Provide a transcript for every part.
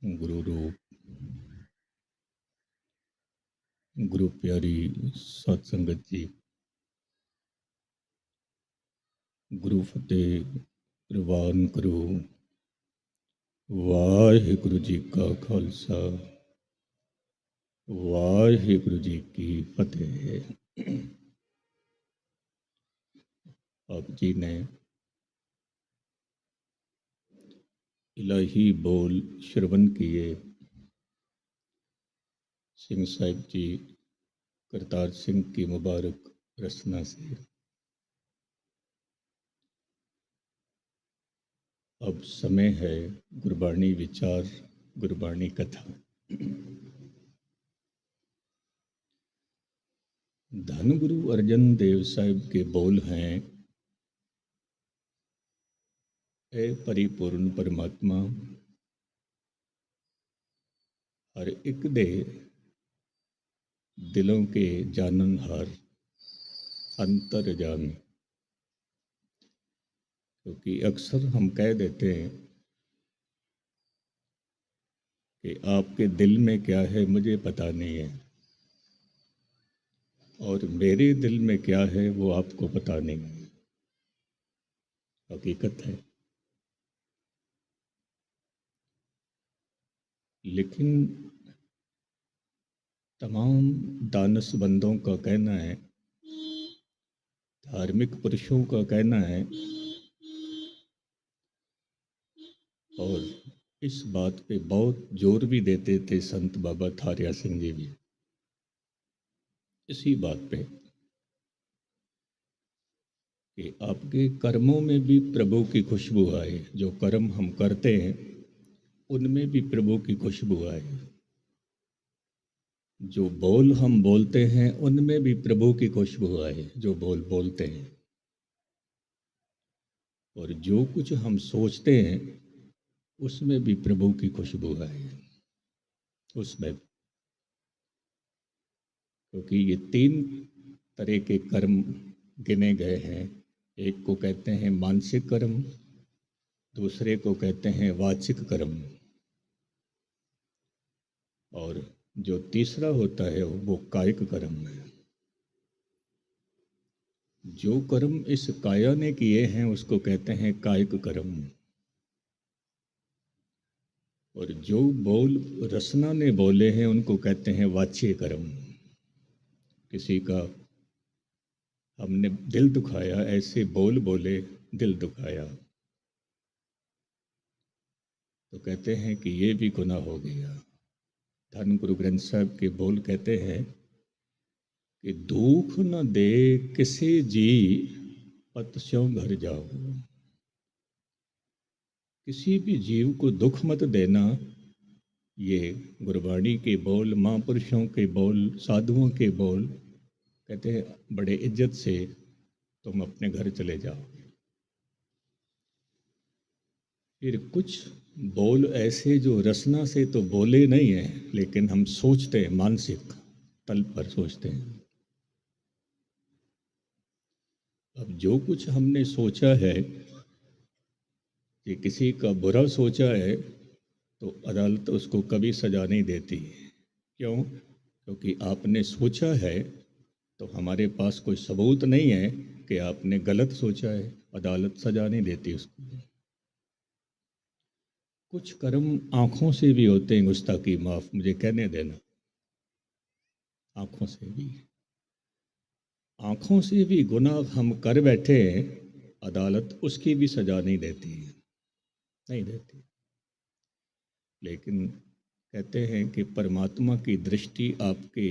गुरु रूप गुरु प्यारी सत संगत जी, गुरु फतेह प्रवान करो। वाहिगुरु जी का खालसा, वाहिगुरु जी की फतेह। आप जी ने इलाही बोल श्रवण किए। सिंह साहिब जी करतार सिंह की मुबारक रचना से अब समय है गुरबाणी विचार, गुरबाणी कथा। धन गुरु अर्जन देव साहिब के बोल हैं, ए परिपूर्ण परमात्मा, हर एक दे दिलों के जाननहार अंतर जामी। क्योंकि अक्सर हम कह देते हैं कि आपके दिल में क्या है मुझे पता नहीं है, और मेरे दिल में क्या है वो आपको पता नहीं है। हकीकत है। लेकिन तमाम दानशबंदों का कहना है, धार्मिक पुरुषों का कहना है, और इस बात पे बहुत जोर भी देते थे संत बाबा थारिया सिंह जी भी, इसी बात पे कि आपके कर्मों में भी प्रभु की खुशबू आए। जो कर्म हम करते हैं उनमें भी प्रभु की खुशबू आए। जो बोल हम बोलते हैं उनमें भी प्रभु की खुशबू आए, जो बोल बोलते हैं। और जो कुछ हम सोचते हैं उसमें भी प्रभु की खुशबू आए, उसमें। क्योंकि ये तीन तरह के कर्म गिने गए हैं। एक को कहते हैं मानसिक कर्म, दूसरे को कहते हैं वाचिक कर्म, और जो तीसरा होता है वो कायिक कर्म है। जो कर्म इस काया ने किए हैं उसको कहते हैं कायिक कर्म, और जो बोल रसना ने बोले हैं उनको कहते हैं वाच्य कर्म। किसी का हमने दिल दुखाया, ऐसे बोल बोले दिल दुखाया, तो कहते हैं कि ये भी गुनाह हो गया। धन गुरु ग्रंथ साहब के बोल कहते हैं कि दुख न दे किसी जी, पत स्यों घर जाओ। किसी भी जीव को दुख मत देना। ये गुरबाणी के बोल, महापुरुषों के बोल, साधुओं के बोल। कहते हैं बड़े इज्जत से तुम अपने घर चले जाओ। फिर कुछ बोल ऐसे जो रसना से तो बोले नहीं हैं, लेकिन हम सोचते हैं, मानसिक तल पर सोचते हैं। अब जो कुछ हमने सोचा है कि किसी का बुरा सोचा है, तो अदालत उसको कभी सजा नहीं देती। क्यों? क्योंकि आपने सोचा है, तो हमारे पास कोई सबूत नहीं है कि आपने गलत सोचा है। अदालत सजा नहीं देती उसको। कुछ कर्म आंखों से भी होते हैं, गुस्ताखी माफ मुझे कहने देना। आंखों से भी, आंखों से भी गुनाह हम कर बैठे हैं, अदालत उसकी भी सजा नहीं देती, नहीं देती। लेकिन कहते हैं कि परमात्मा की दृष्टि आपके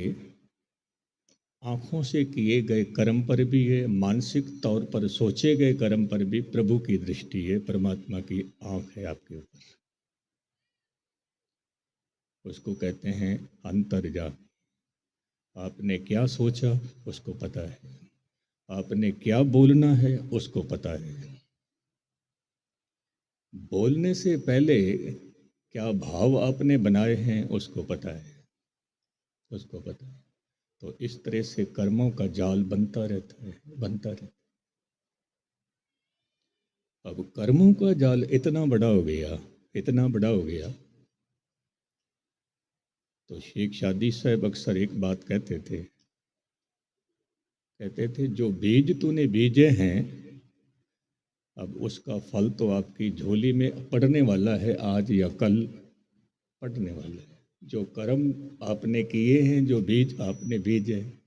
आंखों से किए गए कर्म पर भी है, मानसिक तौर पर सोचे गए कर्म पर भी प्रभु की दृष्टि है, परमात्मा की आंख है आपके ऊपर। उसको कहते हैं अंतर्जाम। आपने क्या सोचा उसको पता है, आपने क्या बोलना है उसको पता है, बोलने से पहले क्या भाव आपने बनाए हैं उसको पता है, उसको पता है। तो इस तरह से कर्मों का जाल बनता रहता है, बनता रहता है। अब कर्मों का जाल इतना बड़ा हो गया, इतना बड़ा हो गया तो शेख शादी साहब अक्सर एक बात कहते थे, जो बीज तूने बीजे हैं अब उसका फल तो आपकी झोली में पड़ने वाला है, आज या कल पड़ने वाला है। जो कर्म आपने किए हैं, जो बीज आपने बीजे हैं।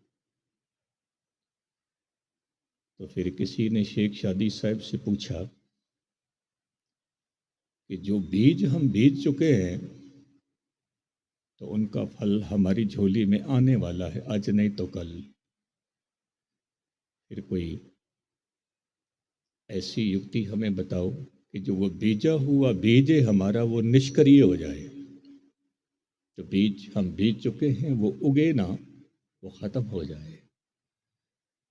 तो फिर किसी ने शेख शादी साहब से पूछा कि जो बीज हम बीज चुके हैं तो उनका फल हमारी झोली में आने वाला है, आज नहीं तो कल। फिर कोई ऐसी युक्ति हमें बताओ कि जो वो बीजा हुआ बीज है हमारा वो निष्क्रिय हो जाए। जो बीज हम बीज चुके हैं वो उगे ना, वो ख़त्म हो जाए।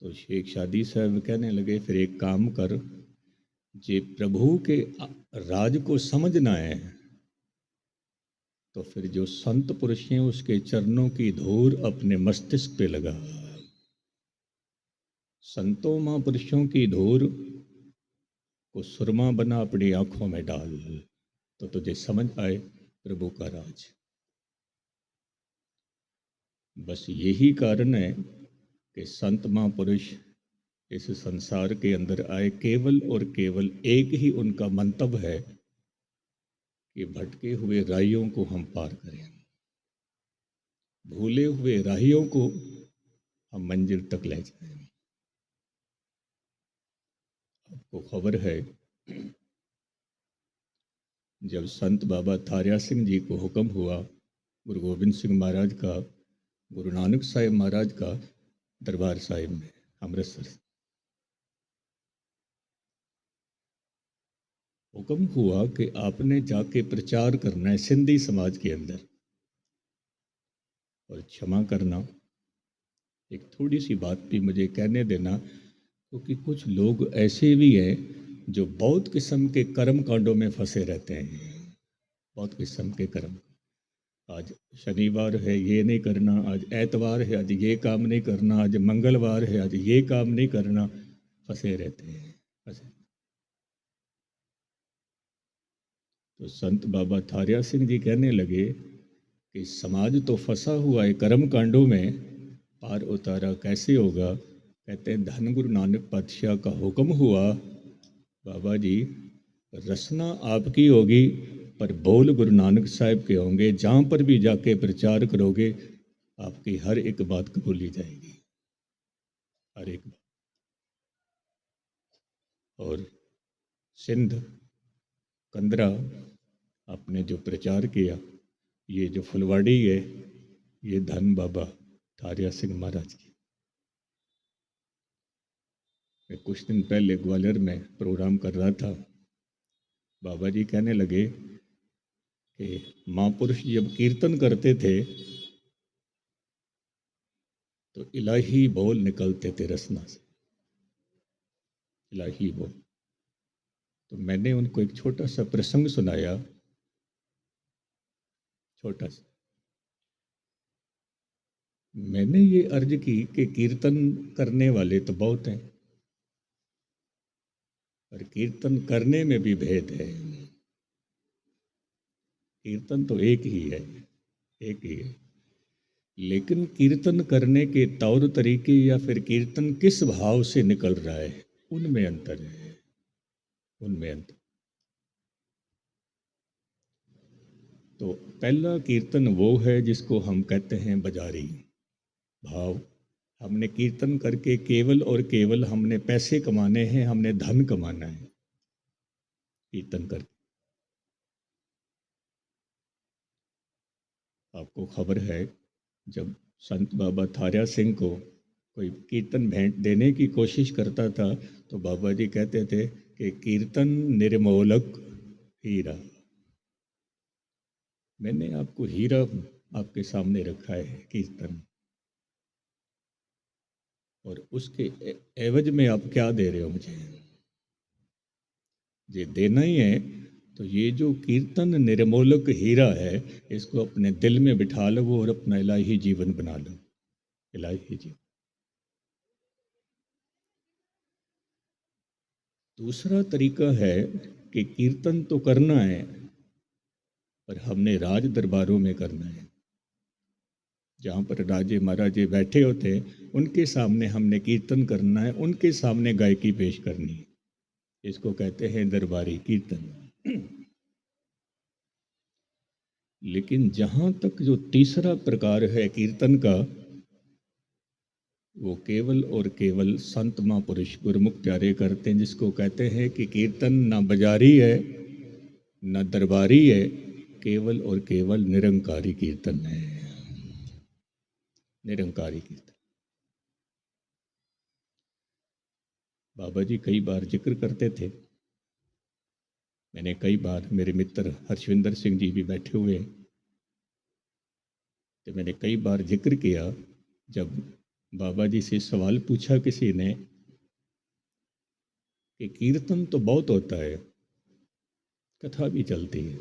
तो शेख शादी साहब कहने लगे, फिर एक काम कर, जे प्रभु के राज को समझना है तो फिर जो संत पुरुष हैं उसके चरणों की धूल अपने मस्तिष्क पे लगा। संतों महापुरुषों की धूल को सुरमा बना अपनी आंखों में डाल, तो तुझे समझ आए प्रभु का राज। बस यही कारण है कि संत महापुरुष इस संसार के अंदर आए, केवल और केवल एक ही उनका मंतव्य है कि भटके हुए राहियों को हम पार करें, भूले हुए राहियों को हम मंजिल तक ले जाएं। आपको खबर है, जब संत बाबा थारिया सिंह जी को हुक्म हुआ गुरु गोबिंद सिंह महाराज का, गुरु नानक साहिब महाराज का दरबार साहिब में अमृतसर हुक्म हुआ कि आपने जाके प्रचार करना है सिंधी समाज के अंदर। और क्षमा करना, एक थोड़ी सी बात भी मुझे कहने देना, क्योंकि कुछ लोग ऐसे भी हैं जो बहुत किस्म के कर्म कांडों में फंसे रहते हैं। बहुत किस्म के कर्म, आज शनिवार है ये नहीं करना, आज एतवार है आज ये काम नहीं करना, आज मंगलवार है आज ये काम नहीं करना, फंसे रहते हैं फंसे। तो संत बाबा थारिया सिंह जी कहने लगे कि समाज तो फंसा हुआ है कर्म कांडों में, पार उतारा कैसे होगा। कहते हैं धन गुरु नानक पातशाह का हुक्म हुआ, बाबा जी रचना आपकी होगी पर बोल गुरु नानक साहिब के होंगे। जहाँ पर भी जाके प्रचार करोगे आपकी हर एक बात कबूली जाएगी, हर एक बात। और सिंध कंदरा आपने जो प्रचार किया, ये जो फुलवाड़ी है, ये धन बाबा थारिया सिंह महाराज की। मैं कुछ दिन पहले ग्वालियर में प्रोग्राम कर रहा था, बाबा जी कहने लगे कि महापुरुष जब कीर्तन करते थे तो इलाही बोल निकलते थे रसना से, इलाही बोल। तो मैंने उनको एक छोटा सा प्रसंग सुनाया, छोटा सा। मैंने ये अर्ज की कि कीर्तन करने वाले तो बहुत हैं, पर कीर्तन करने में भी भेद है। कीर्तन तो एक ही है, एक ही है, लेकिन कीर्तन करने के तौर तरीके या फिर कीर्तन किस भाव से निकल रहा है, उनमें अंतर है, उनमें अंतर। तो पहला कीर्तन वो है जिसको हम कहते हैं बाजारी भाव। हमने कीर्तन करके केवल और केवल हमने पैसे कमाने हैं, हमने धन कमाना है कीर्तन करके। आपको खबर है, जब संत बाबा थारिया सिंह को कोई कीर्तन भेंट देने की कोशिश करता था तो बाबा जी कहते थे कि कीर्तन निर्मोलक हीरा। मैंने आपको हीरा आपके सामने रखा है कीर्तन, और उसके एवज में आप क्या दे रहे हो मुझे, ये देना ही है। तो ये जो कीर्तन निर्मोलक हीरा है, इसको अपने दिल में बिठा लो और अपना इलाही जीवन बना लो, इलाही जीवन। दूसरा तरीका है कि कीर्तन तो करना है पर हमने राज दरबारों में करना है। जहाँ पर राजे महाराजे बैठे होते हैं उनके सामने हमने कीर्तन करना है, उनके सामने गायकी पेश करनी है। इसको कहते हैं दरबारी कीर्तन। लेकिन जहाँ तक जो तीसरा प्रकार है कीर्तन का, वो केवल और केवल संत महापुरुष गुरुमुख प्यारे करते हैं, जिसको कहते हैं कि कीर्तन ना बाजारी है ना दरबारी है, केवल और केवल निरंकारी कीर्तन है। निरंकारी कीर्तन। बाबा जी कई बार जिक्र करते थे, मैंने कई बार, मेरे मित्र हर्षविंदर सिंह जी भी बैठे हुए, तो मैंने कई बार जिक्र किया, जब बाबा जी से सवाल पूछा किसी ने कि कीर्तन तो बहुत होता है, कथा भी चलती है,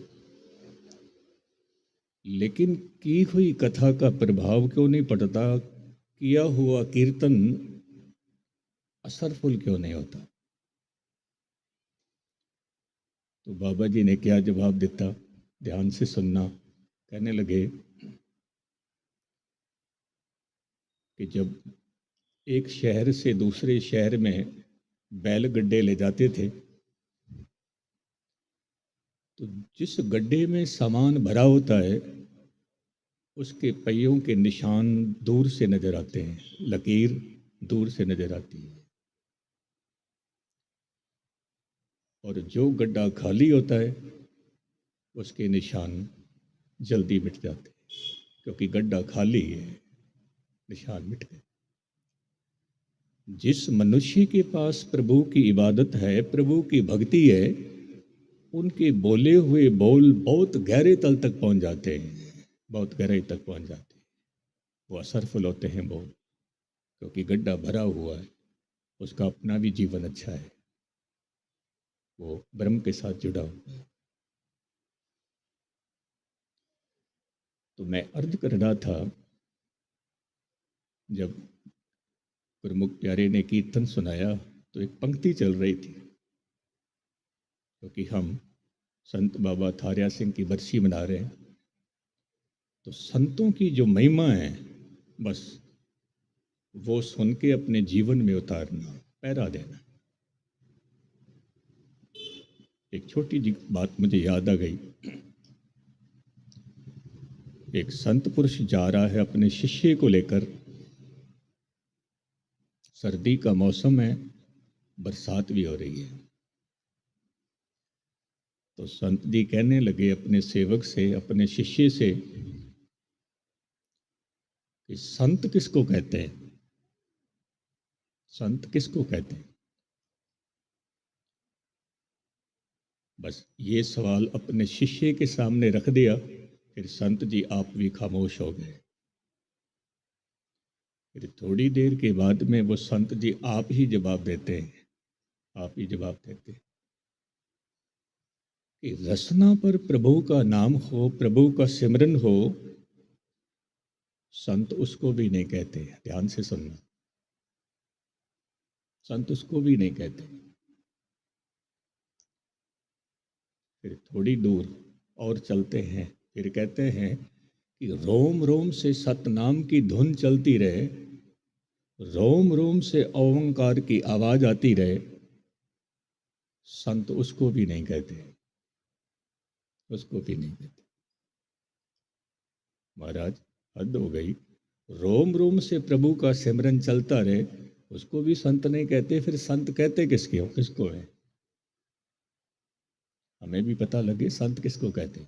लेकिन की हुई कथा का प्रभाव क्यों नहीं पड़ता, किया हुआ कीर्तन असरफुल क्यों नहीं होता। तो बाबा जी ने क्या जवाब देता, ध्यान से सुनना। कहने लगे कि जब एक शहर से दूसरे शहर में बैल गड्ढे ले जाते थे, तो जिस गड्ढे में सामान भरा होता है उसके पहियों के निशान दूर से नजर आते हैं, लकीर दूर से नजर आती है। और जो गड्ढा खाली होता है उसके निशान जल्दी मिट जाते हैं, क्योंकि गड्ढा खाली है, निशान मिट गए। जिस मनुष्य के पास प्रभु की इबादत है, प्रभु की भक्ति है, उनके बोले हुए बोल बहुत गहरे तल तक पहुंच जाते हैं, बहुत गहराई तक पहुंच जाते हैं। वो असरफुल होते हैं बोल, क्योंकि गड्ढा भरा हुआ है, उसका अपना भी जीवन अच्छा है, वो ब्रह्म के साथ जुड़ा हुआ है। तो मैं अर्ज कर रहा था, जब गुरुमुख प्यारे ने कीर्तन सुनाया तो एक पंक्ति चल रही थी, क्योंकि हम संत बाबा थारिया सिंह की बरसी मना रहे हैं। तो संतों की जो महिमा है, बस वो सुन के अपने जीवन में उतारना, पैरा देना। एक छोटी जी बात मुझे याद आ गई। एक संत पुरुष जा रहा है अपने शिष्य को लेकर, सर्दी का मौसम है, बरसात भी हो रही है। तो संत जी कहने लगे अपने सेवक से, अपने शिष्य से, कि संत किसको कहते हैं, संत किसको कहते हैं। बस ये सवाल अपने शिष्य के सामने रख दिया, फिर संत जी आप भी खामोश हो गए। फिर थोड़ी देर के बाद में वो संत जी आप ही जवाब देते हैं, आप ही जवाब देते हैं कि रसना पर प्रभु का नाम हो, प्रभु का सिमरन हो, संत उसको भी नहीं कहते। ध्यान से सुनना, संत उसको भी नहीं कहते। फिर थोड़ी दूर और चलते हैं, फिर कहते हैं कि रोम रोम से सतनाम की धुन चलती रहे, रोम रोम से ओंकार की आवाज आती रहे, संत उसको भी नहीं कहते, उसको भी नहीं कहते। महाराज हद हो गई, रोम रोम से प्रभु का सिमरन चलता रहे, उसको भी संत नहीं कहते, फिर संत कहते किसके हो, किसको है। हमें भी पता लगे संत किसको कहते।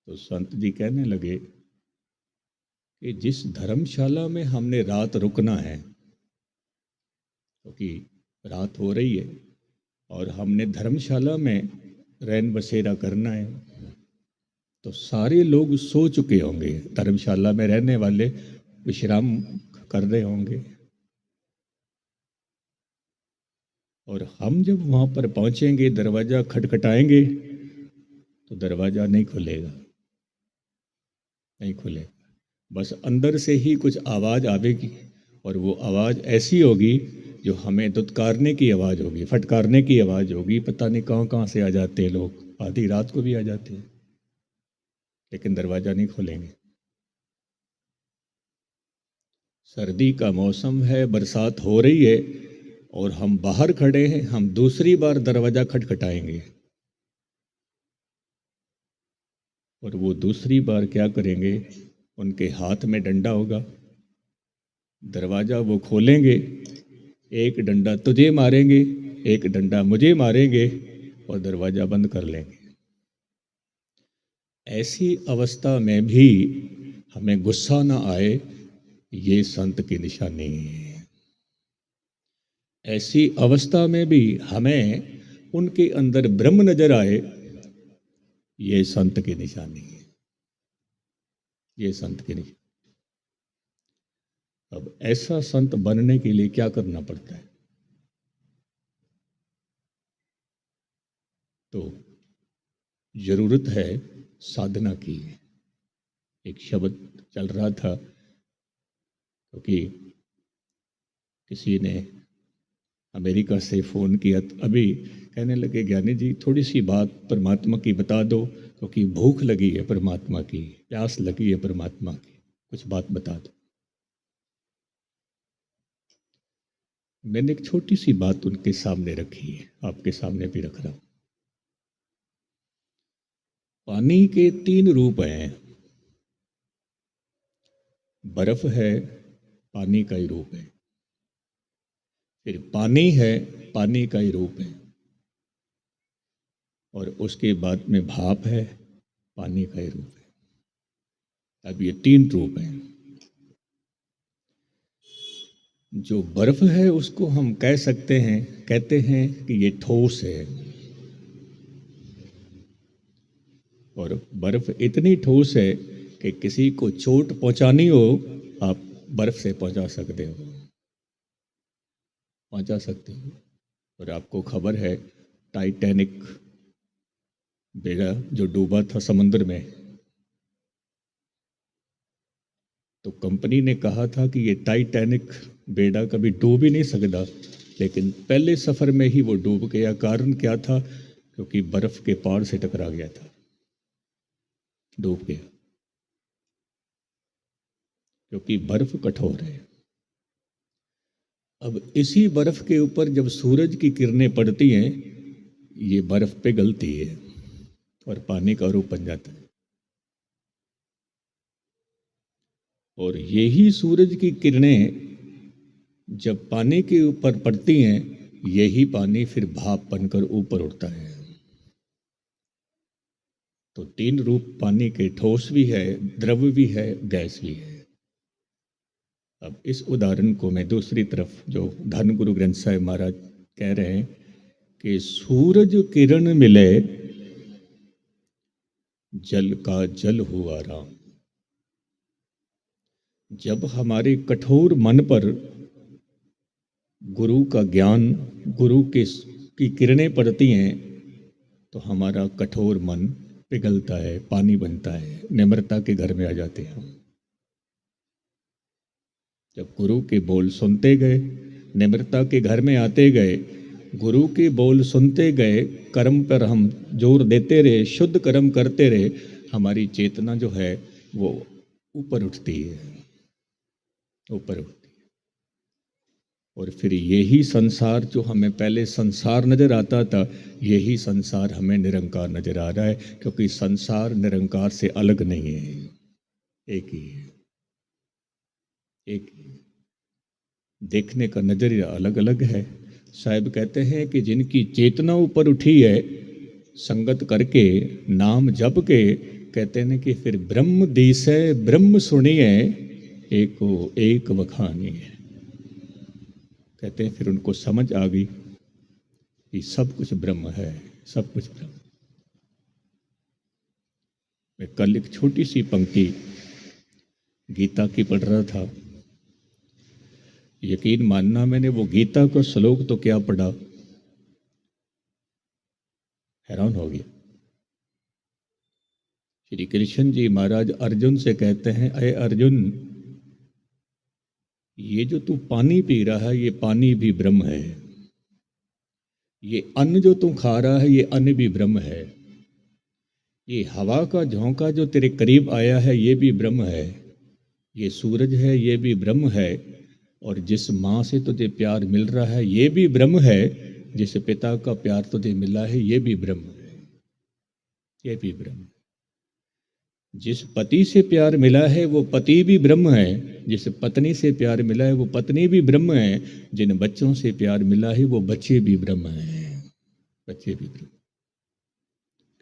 तो संत जी कहने लगे कि जिस धर्मशाला में हमने रात रुकना है, क्योंकि रात हो रही है और हमने धर्मशाला में रैन बसेरा करना है, तो सारे लोग सो चुके होंगे, धर्मशाला में रहने वाले विश्राम कर रहे होंगे, और हम जब वहाँ पर पहुँचेंगे, दरवाज़ा खटखटाएंगे, तो दरवाज़ा नहीं खुलेगा, नहीं खुलेगा। बस अंदर से ही कुछ आवाज़ आवेगी, और वो आवाज़ ऐसी होगी जो हमें दुत्कारने की आवाज़ होगी, फटकारने की आवाज़ होगी। पता नहीं कहाँ कहाँ से आ जाते हैं लोग, आधी रात को भी आ जाते हैं। लेकिन दरवाज़ा नहीं खोलेंगे। सर्दी का मौसम है, बरसात हो रही है और हम बाहर खड़े हैं, हम दूसरी बार दरवाज़ा खटखटाएंगे और वो दूसरी बार क्या करेंगे, उनके हाथ में डंडा होगा, दरवाज़ा वो खोलेंगे, एक डंडा तुझे मारेंगे, एक डंडा मुझे मारेंगे और दरवाज़ा बंद कर लेंगे। ऐसी अवस्था में भी हमें गुस्सा ना आए, ये संत की निशानी है। ऐसी अवस्था में भी हमें उनके अंदर ब्रह्म नजर आए, ये संत की निशानी है, ये संत की निशानी। अब ऐसा संत बनने के लिए क्या करना पड़ता है? तो जरूरत है साधना की। एक शब्द चल रहा था क्योंकि किसी ने अमेरिका से फ़ोन किया, तो अभी कहने लगे ज्ञानी जी थोड़ी सी बात परमात्मा की बता दो, क्योंकि भूख लगी है परमात्मा की, प्यास लगी है परमात्मा की, कुछ बात बता दो। मैंने एक छोटी सी बात उनके सामने रखी है, आपके सामने भी रख रहा हूं। पानी के 3 रूप हैं। बर्फ है, पानी का ही रूप है। फिर पानी है, पानी का ही रूप है। और उसके बाद में भाप है, पानी का ही रूप है। अब ये 3 रूप हैं। जो बर्फ है उसको हम कह सकते हैं, कहते हैं कि ये ठोस है, और बर्फ इतनी ठोस है कि किसी को चोट पहुंचानी हो, आप बर्फ से पहुंचा सकते हो, पहुंचा सकते हो। और आपको खबर है टाइटैनिक बेड़ा जो डूबा था समुद्र में, तो कंपनी ने कहा था कि ये टाइटैनिक बेड़ा कभी डूब ही नहीं सकता, लेकिन पहले सफर में ही वो डूब गया। कारण क्या था? क्योंकि बर्फ के पहाड़ से टकरा गया था, डूब गया, क्योंकि बर्फ कठोर है। अब इसी बर्फ के ऊपर जब सूरज की किरणें पड़ती हैं, ये बर्फ पिघलती है और पानी का रूप बन जाता है। और यही सूरज की किरणें जब पानी के ऊपर पड़ती हैं, यही पानी फिर भाप बनकर ऊपर उड़ता है। तो 3 रूप पानी के, ठोस भी है, द्रव भी है, गैस भी है। अब इस उदाहरण को मैं दूसरी तरफ, जो धन गुरु ग्रंथ साहिब महाराज कह रहे हैं कि सूरज किरण मिले, जल का जल हुआ राम। जब हमारे कठोर मन पर गुरु का ज्ञान, गुरु के की किरणें पड़ती हैं, तो हमारा कठोर मन पिघलता है, पानी बनता है, निम्रता के घर में आ जाते हैं हम। जब गुरु के बोल सुनते गए, निम्रता के घर में आते गए, गुरु के बोल सुनते गए, कर्म पर हम जोर देते रहे, शुद्ध कर्म करते रहे, हमारी चेतना जो है वो ऊपर उठती है, ऊपर उठती है। और फिर यही संसार, जो हमें पहले संसार नजर आता था, यही संसार हमें निरंकार नजर आ रहा है, क्योंकि संसार निरंकार से अलग नहीं है, एक ही है, एक ही। देखने का नजरिया अलग अलग है। साहिब कहते हैं कि जिनकी चेतना ऊपर उठी है, संगत करके, नाम जप के, कहते हैं कि फिर ब्रह्म दिसै ब्रह्म सुनिए, एको एक वखानी है। कहते हैं फिर उनको समझ आ गई कि सब कुछ ब्रह्म है, सब कुछ ब्रह्म। मैं कल एक छोटी सी पंक्ति गीता की पढ़ रहा था। यकीन मानना, मैंने वो गीता का श्लोक तो क्या पढ़ा, हैरान हो गया। श्री कृष्ण जी महाराज अर्जुन से कहते हैं, अरे अर्जुन, ये जो तू पानी पी रहा है, ये पानी भी ब्रह्म है। ये अन्न जो तू खा रहा है, ये अन्न भी ब्रह्म है। ये हवा का झोंका जो तेरे करीब आया है ये भी ब्रह्म है, ये सूरज है ये भी ब्रह्म है, और जिस माँ से तुझे प्यार मिल रहा है ये भी ब्रह्म है, जिस पिता का प्यार तुझे मिला है ये भी ब्रह्म है, ये भी ब्रह्म है। जिस पति से प्यार मिला है वो पति भी ब्रह्म है, जिस पत्नी से प्यार मिला है वो पत्नी भी ब्रह्म है, जिन बच्चों से प्यार मिला है वो बच्चे भी ब्रह्म हैं, बच्चे भी ब्रह्म।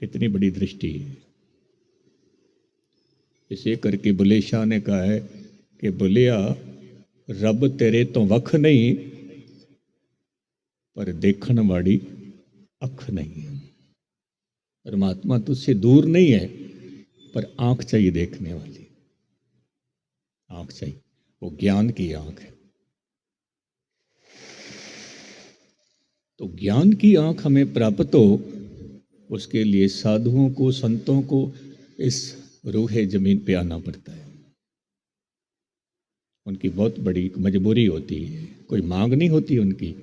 कितनी बड़ी दृष्टि है। इसे करके बुले शाह ने कहा है कि बुलिया रब तेरे तो वख नहीं पर देखण वाली अख नहीं है। परमात्मा तुझसे दूर नहीं है पर आंख चाहिए देखने वाली, आंख चाहिए, वो ज्ञान की आंख है। तो ज्ञान की आंख हमें प्राप्त हो, उसके लिए साधुओं को संतों को इस रूहे जमीन पे आना पड़ता है। उनकी बहुत बड़ी मजबूरी होती है, कोई मांग नहीं होती उनकी।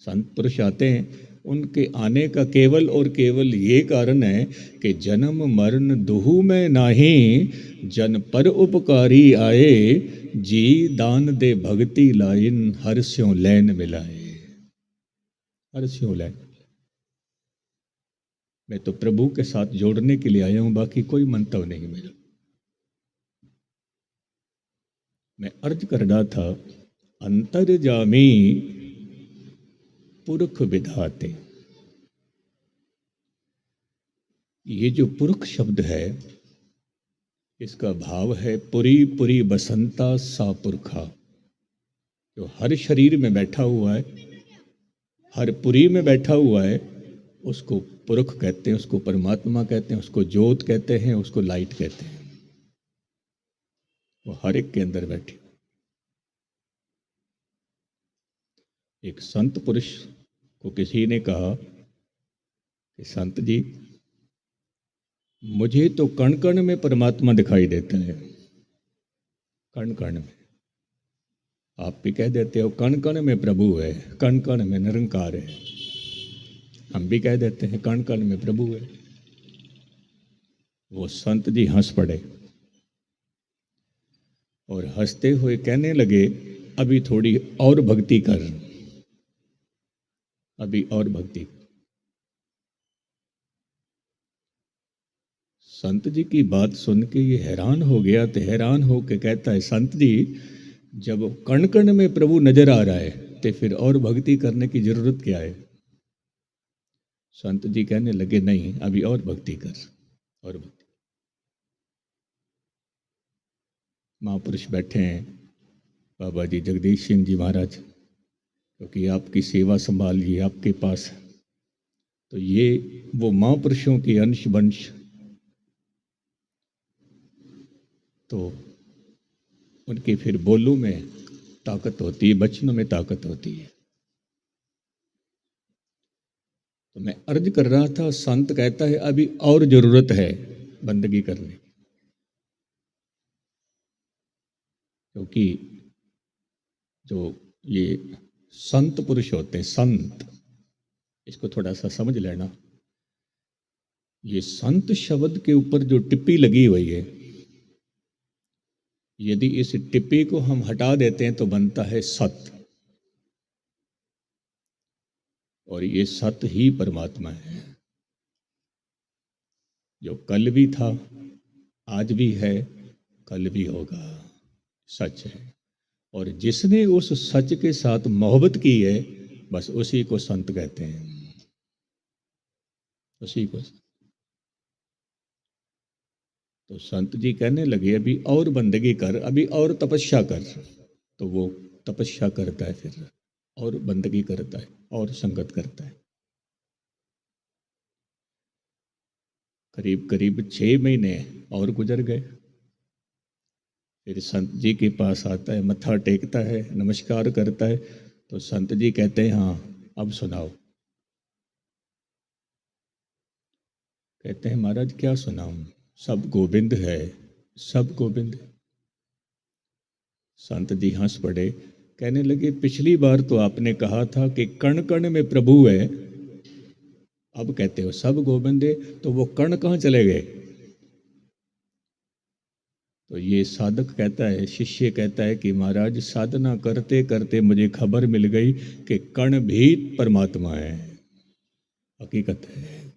संत पुरुष आते हैं, उनके आने का केवल और केवल ये कारण है कि जन्म मरण दुहु में नाही, जन पर उपकारी आए, जी दान दे भक्ति लाइन, हर स्यों लैन मिलाए, हर स्यों लैन। मैं तो प्रभु के साथ जोड़ने के लिए आया हूं, बाकी कोई मंतव्य नहीं मेरा। मैं अर्ज कर रहा था, अंतर्जामी पुरख विधाते। ये जो पुरख शब्द है इसका भाव है पुरी पुरी बसंता सा पुरखा। जो हर शरीर में बैठा हुआ है, हर पुरी में बैठा हुआ है, उसको पुरख कहते हैं, उसको परमात्मा कहते हैं, उसको ज्योत कहते हैं, उसको लाइट कहते हैं। वो हर एक के अंदर बैठे। एक संत पुरुष को किसी ने कहा कि संत जी, मुझे तो कण कण में परमात्मा दिखाई देता है, कण कण में। आप भी कह देते हो कण कण में प्रभु है, कण कण में निरंकार है। हम भी कह देते हैं कण कण में प्रभु है। वो संत जी हंस पड़े और हंसते हुए कहने लगे, अभी थोड़ी और भक्ति कर, अभी और भक्ति। संत जी की बात सुन के ये हैरान हो गया, तो हैरान हो के कहता है, संत जी जब कण कण में प्रभु नजर आ रहा है तो फिर और भक्ति करने की जरूरत क्या है। संत जी कहने लगे, नहीं अभी और भक्ति कर, और भक्ति। महापुरुष बैठे हैं बाबा जी जगदीश सिंह जी महाराज, क्योंकि आपकी सेवा संभाल ये आपके पास है, तो ये वो महापुरुषों की अंश वंश, तो उनके फिर बोलों में ताकत होती है, बचनों में ताकत होती है। तो मैं अर्ज कर रहा था, संत कहता है अभी और जरूरत है बंदगी करने की, क्योंकि जो ये संत पुरुष होते हैं, संत, इसको थोड़ा सा समझ लेना। ये संत शब्द के ऊपर जो टिप्पी लगी हुई है, यदि इस टिप्पी को हम हटा देते हैं तो बनता है सत, और ये सत ही परमात्मा है, जो कल भी था, आज भी है, कल भी होगा, सच है। और जिसने उस सच के साथ मोहब्बत की है, बस उसी को संत कहते हैं, उसी को। तो संत जी कहने लगे, अभी और बंदगी कर, अभी और तपस्या कर। तो वो तपस्या करता है, फिर और बंदगी करता है, और संगत करता है। करीब करीब 6 महीने और गुजर गए। फिर संत जी के पास आता है, मत्था टेकता है, नमस्कार करता है। तो संत जी कहते हैं, हाँ अब सुनाओ। कहते हैं, महाराज क्या सुनाऊं, सब गोविंद है, सब गोविंद है। संत जी हंस पड़े, कहने लगे, पिछली बार तो आपने कहा था कि कण कण में प्रभु है, अब कहते हो सब गोविंद है, तो वो कण कहाँ चले गए। तो ये साधक कहता है, शिष्य कहता है कि महाराज साधना करते करते मुझे खबर मिल गई कि कण भी परमात्मा है। हकीकत है,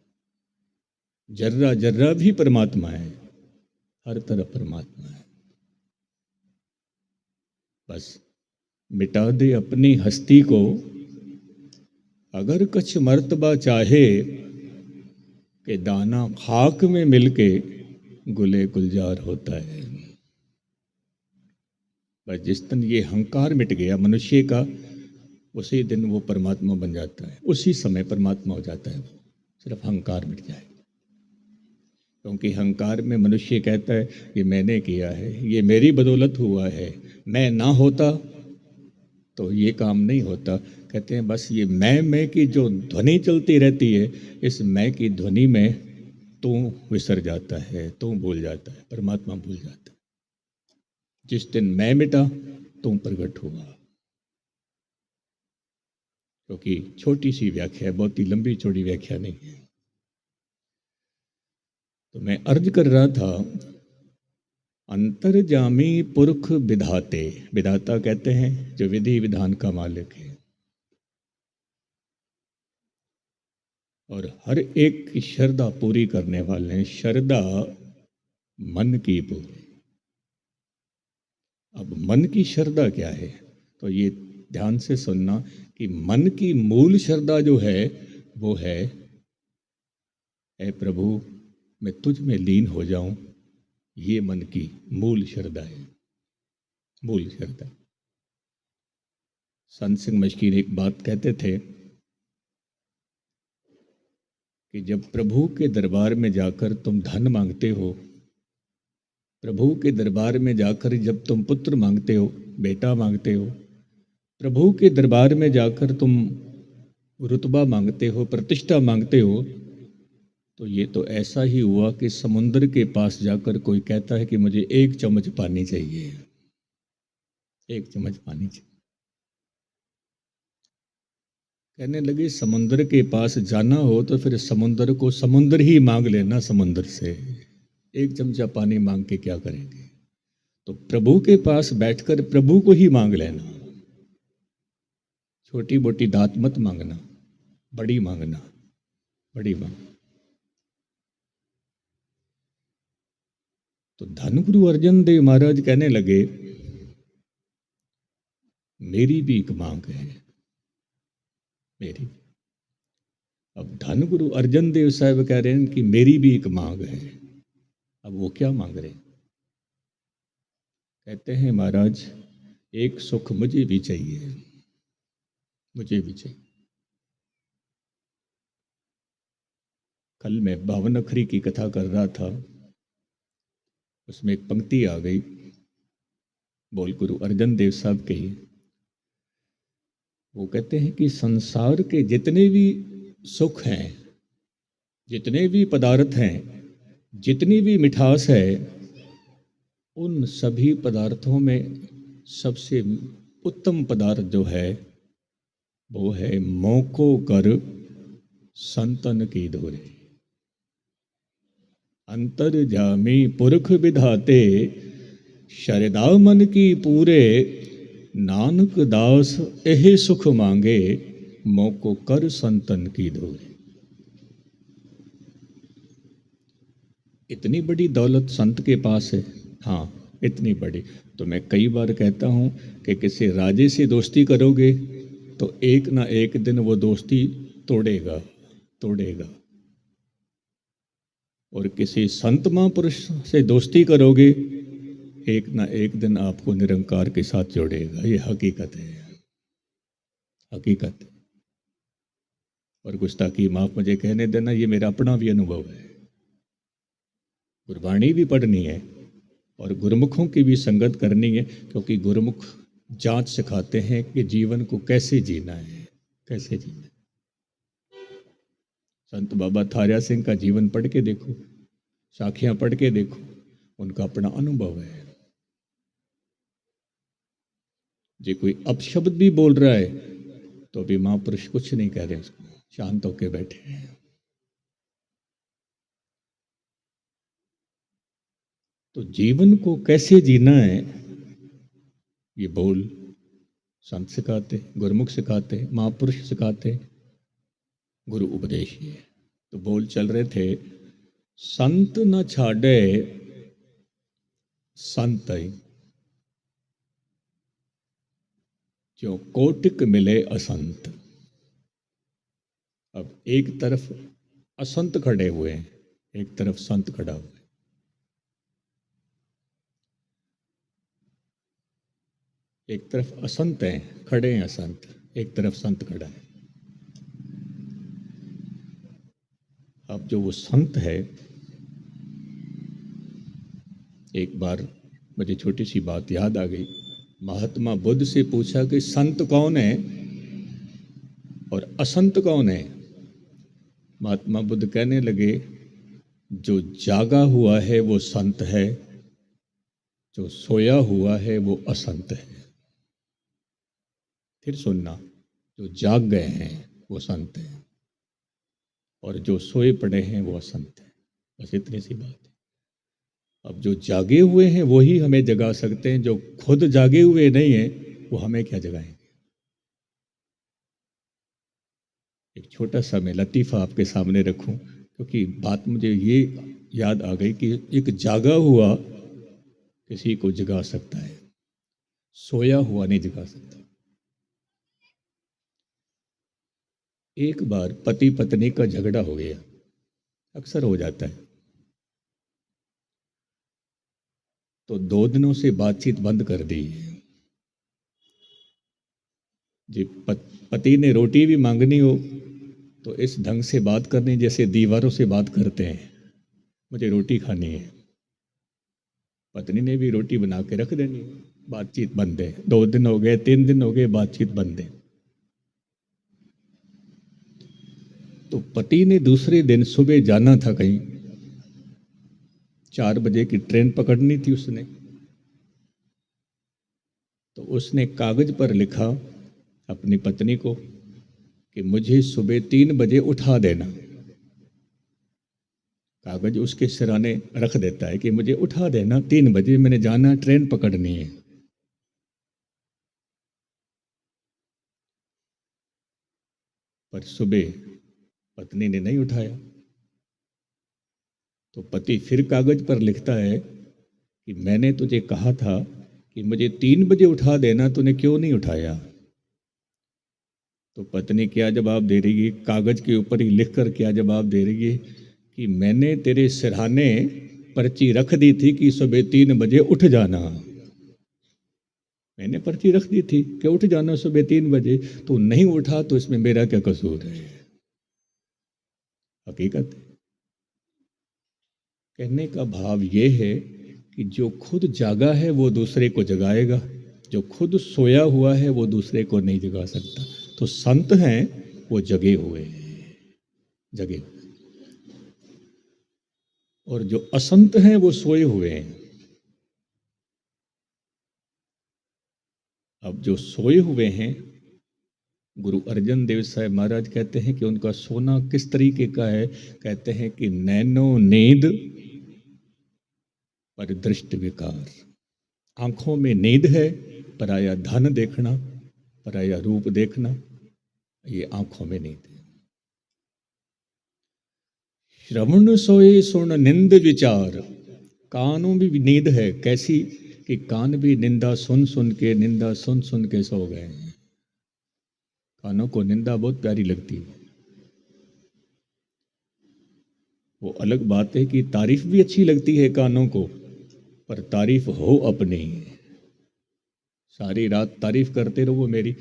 जर्रा जर्रा भी परमात्मा है, हर तरफ परमात्मा है। बस मिटा दे अपनी हस्ती को, अगर कुछ मर्तबा चाहे कि दाना खाक में मिलके गुले गुलजार होता है। बस जिस दिन ये अहंकार मिट गया मनुष्य का, उसी दिन वो परमात्मा बन जाता है, उसी समय परमात्मा हो जाता है। वो सिर्फ अहंकार मिट जाए, क्योंकि अहंकार में मनुष्य कहता है ये मैंने किया है, ये मेरी बदौलत हुआ है, मैं ना होता तो ये काम नहीं होता। कहते हैं बस ये मैं की जो ध्वनि चलती रहती है, इस मैं की ध्वनि में तू विसर जाता है, तू भूल जाता है, परमात्मा भूल जाता है। जिस दिन मैं मिटा तू प्रकट हुआ। क्योंकि छोटी सी व्याख्या है, बहुत ही लंबी चौड़ी व्याख्या नहीं है। तो मैं अर्ज कर रहा था, अंतर्जामी पुरख विधाते, विधाता कहते हैं जो विधि विधान का मालिक है, और हर एक की श्रद्धा पूरी करने वाले हैं। श्रद्धा मन की पूरी। अब मन की श्रद्धा क्या है, तो ये ध्यान से सुनना कि मन की मूल श्रद्धा जो है वो है, ऐ प्रभु मैं तुझ में लीन हो जाऊं। ये मन की मूल श्रद्धा है, मूल श्रद्धा। संत सिंह मशकीर एक बात कहते थे कि जब प्रभु के दरबार में जाकर तुम धन मांगते हो, प्रभु के दरबार में जाकर जब तुम पुत्र मांगते हो, बेटा मांगते हो, प्रभु के दरबार में जाकर तुम रुतबा मांगते हो, प्रतिष्ठा मांगते हो, तो ये तो ऐसा ही हुआ कि समुद्र के पास जाकर कोई कहता है कि मुझे 1 चम्मच पानी चाहिए, 1 चम्मच पानी चाहिए। कहने लगे समुद्र के पास जाना हो तो फिर समुद्र को समुद्र ही मांग लेना, समुद्र से 1 चमचा पानी मांग के क्या करेंगे। तो प्रभु के पास बैठकर प्रभु को ही मांग लेना, छोटी मोटी दात मत मांगना, बड़ी मांगना, बड़ी मांग। तो धन गुरु अर्जन देव महाराज कहने लगे मेरी भी एक मांग है, मेरी। अब धन गुरु अर्जन देव साहब कह रहे हैं कि मेरी भी एक मांग है। अब वो क्या मांग रहे हैं? कहते हैं महाराज एक सुख मुझे भी चाहिए, मुझे भी चाहिए। कल मैं 52 अखरी की कथा कर रहा था, उसमें एक पंक्ति आ गई, बोल गुरु अर्जन देव साहब की। वो कहते हैं कि संसार के जितने भी सुख हैं, जितने भी पदार्थ हैं, जितनी भी मिठास है, उन सभी पदार्थों में सबसे उत्तम पदार्थ जो है वो है मोको कर संतन की धुरे। अंतर्जामी पुरख विधाते शरदा मन की पूरे, नानक दास यही सुख मांगे मोको कर संतन की धुरे। इतनी बड़ी दौलत संत के पास है, हाँ इतनी बड़ी। तो मैं कई बार कहता हूँ कि किसी राजे से दोस्ती करोगे तो एक ना एक दिन वो दोस्ती तोड़ेगा, तोड़ेगा। और किसी संत महापुरुष से दोस्ती करोगे, एक ना एक दिन आपको निरंकार के साथ जोड़ेगा। ये हकीकत है, हकीकत है। और गुस्ताखी माफ मुझे कहने देना, ये मेरा अपना भी अनुभव है। गुरबाणी भी पढ़नी है और गुरुमुखों की भी संगत करनी है, क्योंकि गुरुमुख जांच सिखाते हैं कि जीवन को कैसे जीना है, कैसे जीना है। संत बाबा थारिया सिंह का जीवन पढ़ के देखो, साखियां पढ़ के देखो, उनका अपना अनुभव है। जो कोई अपशब्द भी बोल रहा है तो भी महापुरुष कुछ नहीं कह रहे, उसको शांत होके बैठे हैं। तो जीवन को कैसे जीना है ये बोल संत सिखाते, गुरुमुख सिखाते, महापुरुष सिखाते, गुरु उपदेश ये। तो बोल चल रहे थे, संत न छाड़े संत जो कोटिक मिले असंत। अब एक तरफ असंत खड़े हुए हैं, एक तरफ संत खड़ा हुआ है। एक तरफ असंत हैं, खड़े हैं असंत, एक तरफ संत खड़ा है। अब जो वो संत है, एक बार मुझे छोटी सी बात याद आ गई। महात्मा बुद्ध से पूछा कि संत कौन है और असंत कौन है। महात्मा बुद्ध कहने लगे, जो जागा हुआ है वो संत है, जो सोया हुआ है वो असंत है। फिर सुनना, जो जाग गए हैं वो संत है और जो सोए पड़े हैं वो असंत है। बस इतनी सी बात है। अब जो जागे हुए हैं वो ही हमें जगा सकते हैं, जो खुद जागे हुए नहीं हैं वो हमें क्या जगाएंगे। एक छोटा सा मैं लतीफ़ा आपके सामने रखूं, क्योंकि बात मुझे ये याद आ गई कि एक जागा हुआ किसी को जगा सकता है, सोया हुआ नहीं जगा सकता। एक बार पति पत्नी का झगड़ा हो गया, अक्सर हो जाता है। तो 2 दिनों से बातचीत बंद कर दी। जी, पति ने रोटी भी मांगनी हो तो इस ढंग से बात करनी जैसे दीवारों से बात करते हैं, मुझे रोटी खानी है। पत्नी ने भी रोटी बना के रख देनी, बातचीत बंद है। 2 दिन हो गए, 3 दिन हो गए, बातचीत बंद है। तो पति ने दूसरे दिन सुबह जाना था कहीं, 4 बजे की ट्रेन पकड़नी थी उसने। तो उसने कागज पर लिखा अपनी पत्नी को कि मुझे सुबह 3 बजे उठा देना। कागज उसके सिराने रख देता है कि मुझे उठा देना, 3 बजे मैंने जाना, ट्रेन पकड़नी है। पर सुबह पत्नी ने नहीं उठाया। तो पति फिर कागज पर लिखता है कि मैंने तुझे कहा था कि मुझे 3 बजे उठा देना, तूने क्यों नहीं उठाया। तो पत्नी क्या जवाब दे रही है, कागज के ऊपर ही लिख कर क्या जवाब दे रही है कि मैंने तेरे सिरहाने पर्ची रख दी थी कि सुबह 3 बजे उठ जाना। मैंने पर्ची रख दी थी कि उठ जाना सुबह 3 बजे, तो नहीं उठा तो इसमें मेरा क्या कसूर है। हकीकत कहने का भाव ये है कि जो खुद जागा है वो दूसरे को जगाएगा, जो खुद सोया हुआ है वो दूसरे को नहीं जगा सकता। तो संत हैं वो जगे हुए हैं, जगे हुए। और जो असंत हैं वो सोए हुए हैं। अब जो सोए हुए हैं, गुरु अर्जन देव साहब महाराज कहते हैं कि उनका सोना किस तरीके का है। कहते हैं कि नैनो नींद पर दृष्टि विकार। आंखों में नींद है, पराया धन देखना, पराया रूप देखना, ये आंखों में नींद है। श्रवण सोए सुन निंद विचार। कानों में भी नींद है, कैसी कि कान भी निंदा सुन सुन के, निंदा सुन सुन के सो गए हैं। कानों को निंदा बहुत प्यारी लगती है। वो अलग बात है कि तारीफ भी अच्छी लगती है कानों को, पर तारीफ हो अपनी। सारी रात तारीफ करते रहो मेरी,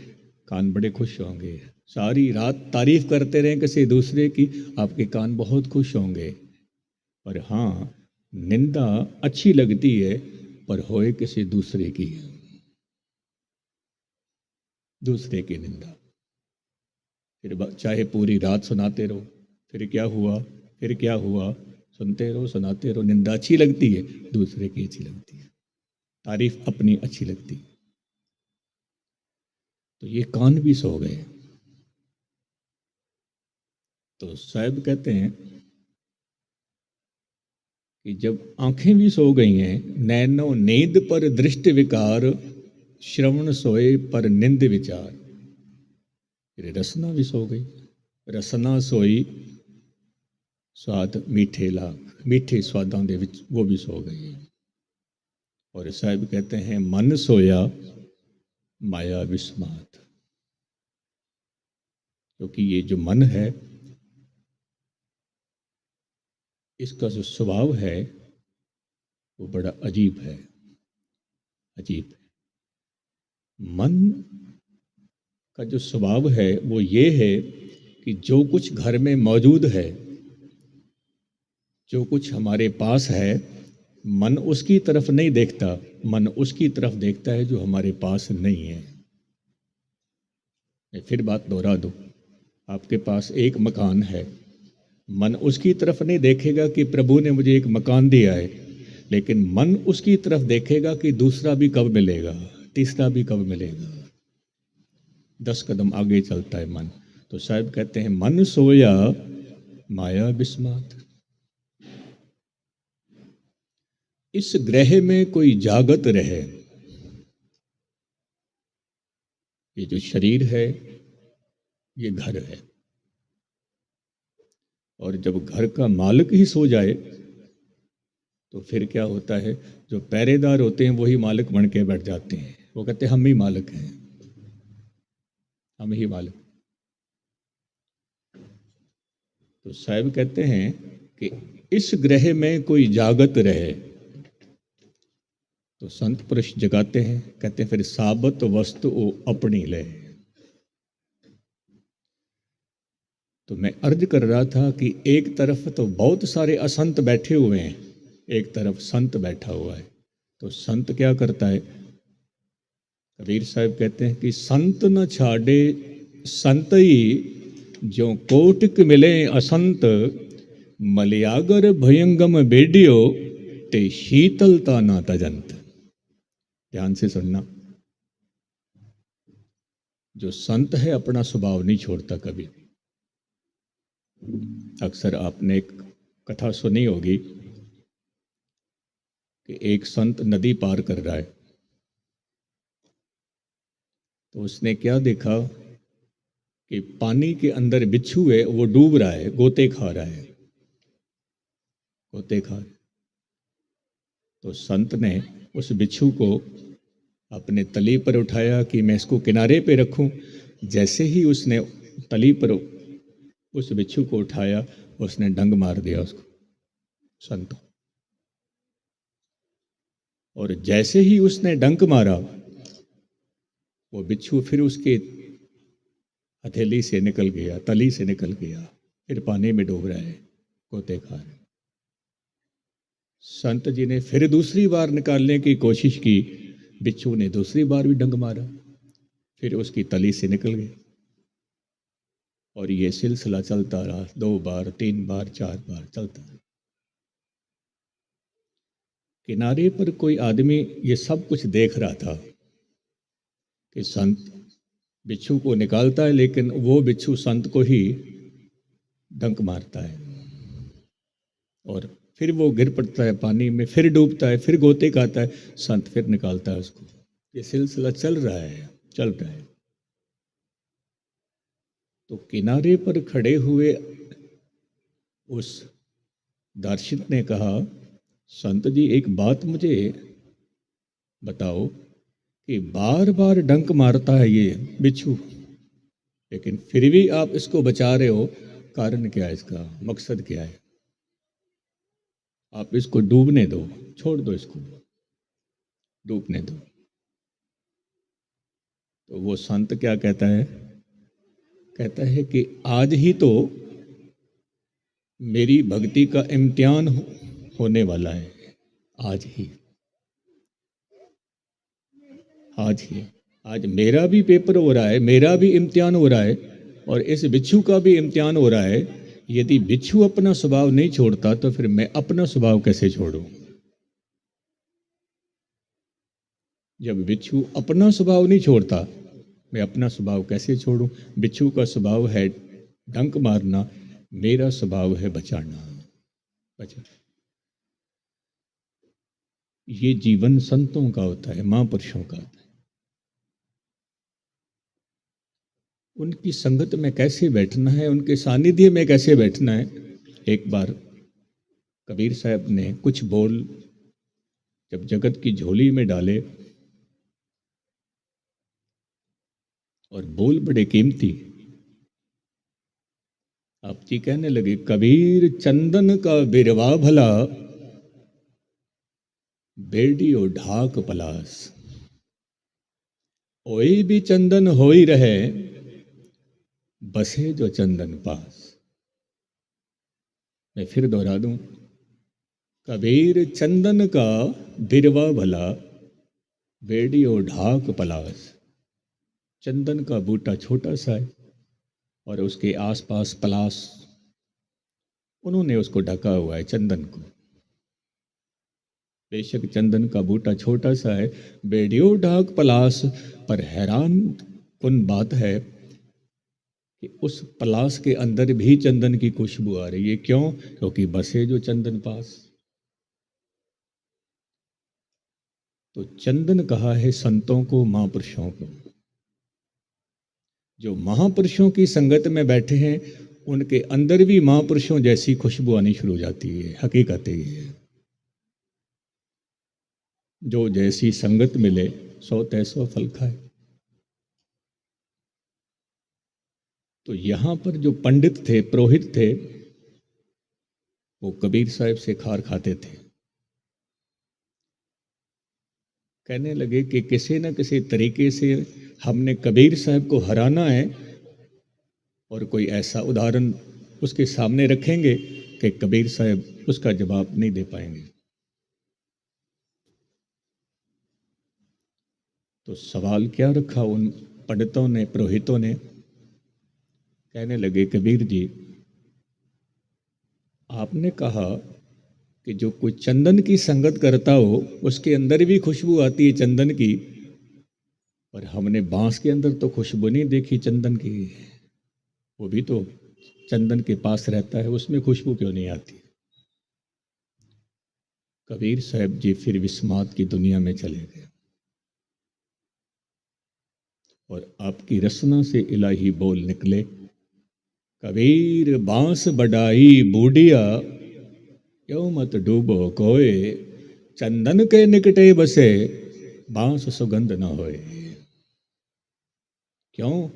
कान बड़े खुश होंगे। सारी रात तारीफ करते रहें किसी दूसरे की, आपके कान बहुत खुश होंगे। पर हाँ, निंदा अच्छी लगती है, पर होए किसी दूसरे की, दूसरे की निंदा। फिर चाहे पूरी रात सुनाते रहो, फिर क्या हुआ, फिर क्या हुआ, सुनते रहो, सुनाते रहो। निंदा अच्छी लगती है, दूसरे की अच्छी लगती है, तारीफ अपनी अच्छी लगती है। तो ये कान भी सो गए। तो साहब कहते हैं कि जब आंखें भी सो गई हैं, नैनो नींद पर दृष्टि विकार, श्रवण सोए पर निंद विचार। फिर रसना भी सो गई, रसना सोई स्वाद मीठे लाग, मीठे स्वादों दे विच वो भी सो गई। और साहिब कहते हैं मन सोया माया विस्मात, क्योंकि ये जो मन है इसका जो स्वभाव है वो बड़ा अजीब है, अजीब है। मन का जो स्वभाव है वो ये है कि जो कुछ घर में मौजूद है, जो कुछ हमारे पास है, मन उसकी तरफ नहीं देखता, मन उसकी तरफ देखता है जो हमारे पास नहीं है। मैं फिर बात दोहरा दूं, आपके पास एक मकान है, मन उसकी तरफ नहीं देखेगा कि प्रभु ने मुझे एक मकान दिया है, लेकिन मन उसकी तरफ देखेगा कि दूसरा भी कब मिलेगा, तीसरा भी कब मिलेगा। 10 कदम आगे चलता है मन। तो साहब कहते हैं मन सोया माया विस्मात। इस ग्रह में कोई जागत रहे। ये जो शरीर है ये घर है, और जब घर का मालिक ही सो जाए तो फिर क्या होता है, जो पहरेदार होते हैं वही मालिक बन के बैठ जाते हैं। वो कहते हैं हम ही मालिक हैं, हम ही मालिक। तो साहब कहते हैं कि इस ग्रह में कोई जागत रहे। तो संत पुरुष जगाते हैं, कहते हैं फिर साबत वस्तु वो अपनी ले। तो मैं अर्ज कर रहा था कि एक तरफ तो बहुत सारे असंत बैठे हुए हैं, एक तरफ संत बैठा हुआ है। तो संत क्या करता है, कबीर साहब कहते हैं कि संत न छाड़े संत ही, जो कोटिक मिले असंत, मलयागर भयंगम बेडियो, ते शीतलता ना तजंत। ध्यान से सुनना, जो संत है अपना स्वभाव नहीं छोड़ता कभी। अक्सर आपने एक कथा सुनी होगी कि एक संत नदी पार कर रहा है, तो उसने क्या देखा कि पानी के अंदर बिच्छू है, वो डूब रहा है, गोते खा रहा है, गोते खा रहा है। तो संत ने उस बिच्छू को अपने तली पर उठाया कि मैं इसको किनारे पे रखूं। जैसे ही उसने तली पर उस बिच्छू को उठाया, उसने डंग मार दिया उसको, संत। और जैसे ही उसने डंक मारा, वो बिच्छू फिर उसके हथेली से निकल गया, तली से निकल गया, फिर पानी में डूब रहा है, गोते खा रहे। संत जी ने फिर दूसरी बार निकालने की कोशिश की, बिच्छू ने दूसरी बार भी डंग मारा, फिर उसकी तली से निकल गया। और ये सिलसिला चलता रहा, 2 बार 3 बार 4 बार चलता रहा। किनारे पर कोई आदमी ये सब कुछ देख रहा था कि संत बिच्छू को निकालता है, लेकिन वो बिच्छू संत को ही डंक मारता है, और फिर वो गिर पड़ता है पानी में, फिर डूबता है, फिर गोते खाता है, संत फिर निकालता है उसको। ये सिलसिला चल रहा है, चल रहा है। तो किनारे पर खड़े हुए उस दार्शनिक ने कहा, संत जी एक बात मुझे बताओ कि बार बार डंक मारता है ये बिच्छू, लेकिन फिर भी आप इसको बचा रहे हो, कारण क्या है, इसका मकसद क्या है? आप इसको डूबने दो, छोड़ दो, इसको डूबने दो। तो वो संत क्या कहता है, कहता है कि आज ही तो मेरी भक्ति का इम्तिहान होने वाला है, आज ही, आज ही, आज मेरा भी पेपर हो रहा है, मेरा भी इम्तिहान हो रहा है, और इस बिच्छू का भी इम्तिहान हो रहा है। यदि बिच्छू अपना स्वभाव नहीं छोड़ता तो फिर मैं अपना स्वभाव कैसे छोड़ूं? जब बिच्छू अपना स्वभाव नहीं छोड़ता, मैं अपना स्वभाव कैसे छोड़ूं? बिच्छू का स्वभाव है डंक मारना, मेरा स्वभाव है बचाना, बचा। ये जीवन संतों का होता है, महापुरुषों का होता है। उनकी संगत में कैसे बैठना है, उनके सानिध्य में कैसे बैठना है। एक बार कबीर साहब ने कुछ बोल जब जगत की झोली में डाले, और बोल बड़े कीमती, आप जी कहने लगे, कबीर चंदन का बिरवा भला, बेडियो ढाक पलास, ओई भी चंदन होई रहे, बसे जो चंदन पास। मैं फिर दोहरा दूं, कबीर चंदन का बिरवा भला, बेडियो ढाक पलास। चंदन का बूटा छोटा सा है और उसके आसपास पलास, उन्होंने उसको ढका हुआ है चंदन को। बेशक चंदन का बूटा छोटा सा है, बेडियो ढाक पलास, पर हैरान कुन बात है कि उस पलास के अंदर भी चंदन की खुशबू आ रही है। क्यों? क्योंकि बसे जो चंदन पास। तो चंदन कहा है संतों को, महापुरुषों को। जो महापुरुषों की संगत में बैठे हैं उनके अंदर भी महापुरुषों जैसी खुशबू आनी शुरू हो जाती है। हकीकत ये है, जो जैसी संगत मिले सो तैसो फल खाए। तो यहां पर जो पंडित थे, पुरोहित थे, वो कबीर साहब से खार खाते थे। कहने लगे कि किसी न किसी तरीके से हमने कबीर साहब को हराना है, और कोई ऐसा उदाहरण उसके सामने रखेंगे कि कबीर साहब उसका जवाब नहीं दे पाएंगे। तो सवाल क्या रखा उन पंडितों ने, पुरोहितों ने। कहने लगे, कबीर जी, आपने कहा कि जो कोई चंदन की संगत करता हो उसके अंदर भी खुशबू आती है चंदन की, पर हमने बांस के अंदर तो खुशबू नहीं देखी चंदन की। वो भी तो चंदन के पास रहता है, उसमें खुशबू क्यों नहीं आती? कबीर साहब जी फिर विस्मात की दुनिया में चले गए और आपकी रसना से इलाही बोल निकले, कबीर बांस बढ़ाई बूढ़िया, क्यों मत डूबो कोए, चंदन के निकटे बसे, बांस सुगंध न होए। क्यों?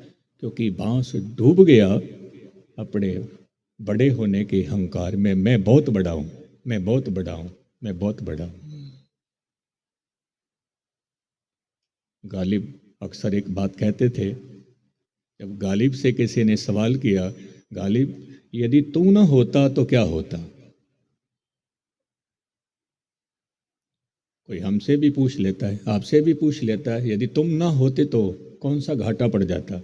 क्योंकि बांस डूब गया अपने बड़े होने के अहंकार में। मैं बहुत बड़ा हूं, मैं बहुत बड़ा हूं, मैं बहुत बड़ा हूं। गालिब अक्सर एक बात कहते थे, जब गालिब से किसी ने सवाल किया, गालिब यदि तू ना होता तो क्या होता? कोई हमसे भी पूछ लेता है, आपसे भी पूछ लेता है, यदि तुम ना होते तो कौन सा घाटा पड़ जाता?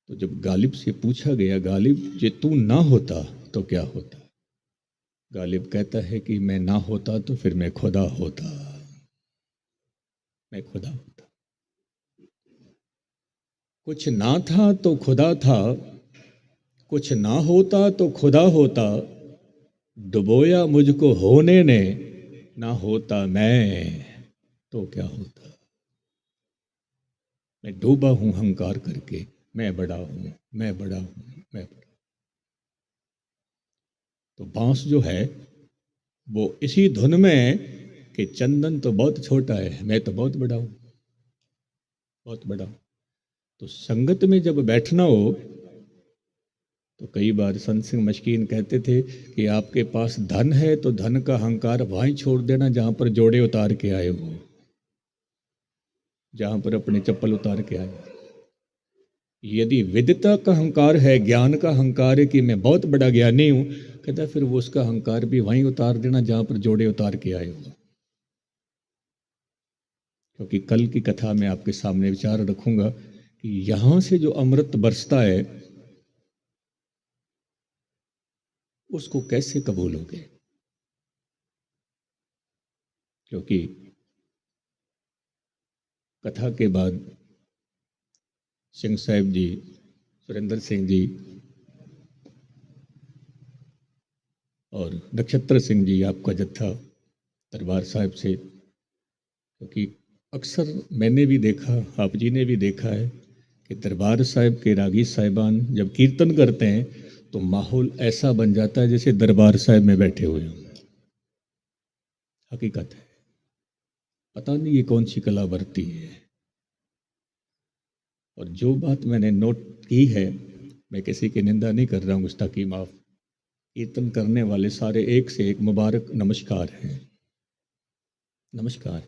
तो जब गालिब से पूछा गया, गालिब जे तू ना होता तो क्या होता? गालिब कहता है कि मैं ना होता तो फिर मैं खुदा होता, मैं खुदा होता। कुछ ना था तो खुदा था, कुछ ना होता तो खुदा होता, डुबोया मुझको होने ने, ना होता मैं तो क्या होता? मैं डूबा हूं अहंकार करके, मैं बड़ा हूं, मैं बड़ा हूं, मैं बड़ा। तो बांस जो है वो इसी धुन में है कि चंदन तो बहुत छोटा है, मैं तो बहुत बड़ा हूं, बहुत बड़ा हूं। तो संगत में जब बैठना हो तो कई बार संत सिंह मशकीन कहते थे कि आपके पास धन है तो धन का अहंकार वहीं छोड़ देना जहां पर जोड़े उतार के आए हो, जहां पर अपने चप्पल उतार के आए। यदि विद्यता का अहंकार है, ज्ञान का अहंकार है कि मैं बहुत बड़ा ज्ञानी हूं, कहता फिर वो उसका अहंकार भी वहीं उतार देना जहां पर जोड़े उतार के आए हो। क्योंकि कल की कथा में आपके सामने विचार रखूंगा कि यहां से जो अमृत बरसता है उसको कैसे कबूलोगे। क्योंकि कथा के बाद सिंह साहब जी, सुरेंद्र सिंह जी और नक्षत्र सिंह जी आपका जत्था दरबार साहिब से, क्योंकि अक्सर मैंने भी देखा, आप जी ने भी देखा है कि दरबार साहिब के रागी साहिबान जब कीर्तन करते हैं तो माहौल ऐसा बन जाता है जैसे दरबार साहिब में बैठे हुए हों। हकीकत है, पता नहीं ये कौन सी कला बरती है। और जो बात मैंने नोट की है, मैं किसी की निंदा नहीं कर रहा हूँ, गुस्ताखी माफ, कीर्तन करने वाले सारे एक से एक मुबारक नमस्कार हैं, नमस्कार।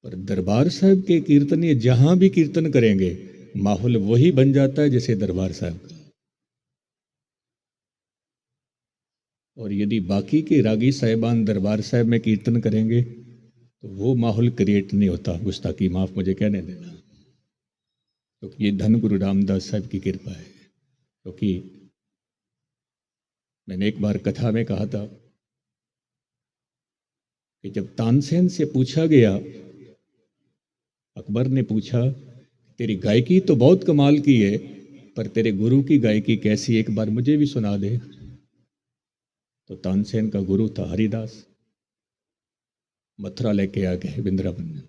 पर दरबार साहिब के कीर्तनीय जहां भी कीर्तन करेंगे माहौल वही बन जाता है जैसे दरबार साहिब का। और यदि बाकी के रागी साहिबान दरबार साहिब में कीर्तन करेंगे तो वो माहौल क्रिएट नहीं होता। गुस्ताखी माफ मुझे कहने देना, क्योंकि तो ये धन गुरु रामदास साहब की कृपा है। क्योंकि मैंने एक बार कथा में कहा था कि जब तानसेन से पूछा गया, अकबर ने पूछा तेरी गायकी तो बहुत कमाल की है, पर तेरे गुरु की गायकी कैसी, एक बार मुझे भी सुना दे। तो तानसेन का गुरु था हरिदास, मथुरा लेके आ गए वृंदावन में।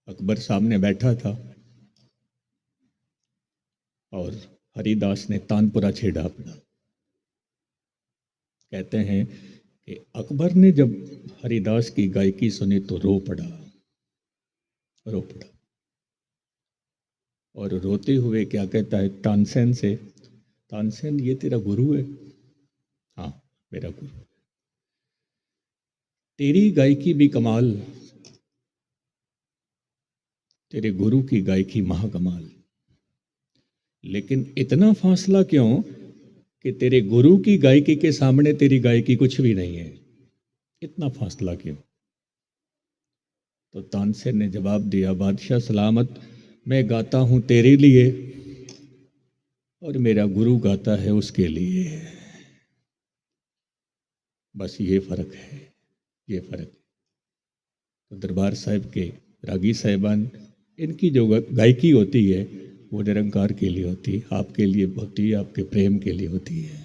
अकबर सामने बैठा था और हरिदास ने तानपुरा छेड़ा अपना। कहते हैं कि अकबर ने जब हरिदास की गायकी सुनी तो रो पड़ा, रो पड़ा। और रोते हुए क्या कहता है तानसेन से, तानसेन ये तेरा गुरु है? हाँ मेरा गुरु। तेरी गायकी भी कमाल, तेरे गुरु की गायकी महाकमाल, लेकिन इतना फासला क्यों कि तेरे गुरु की गायकी के सामने तेरी गायकी कुछ भी नहीं है, इतना फासला क्यों? तो तानसेन ने जवाब दिया, बादशाह सलामत, मैं गाता हूं तेरे लिए और मेरा गुरु गाता है उसके लिए, बस ये फर्क है, ये फर्क है। तो दरबार साहिब के रागी साहिबान, इनकी जो गायकी होती है वो निरंकार के लिए होती है, आपके लिए होती है, आपके प्रेम के लिए होती है,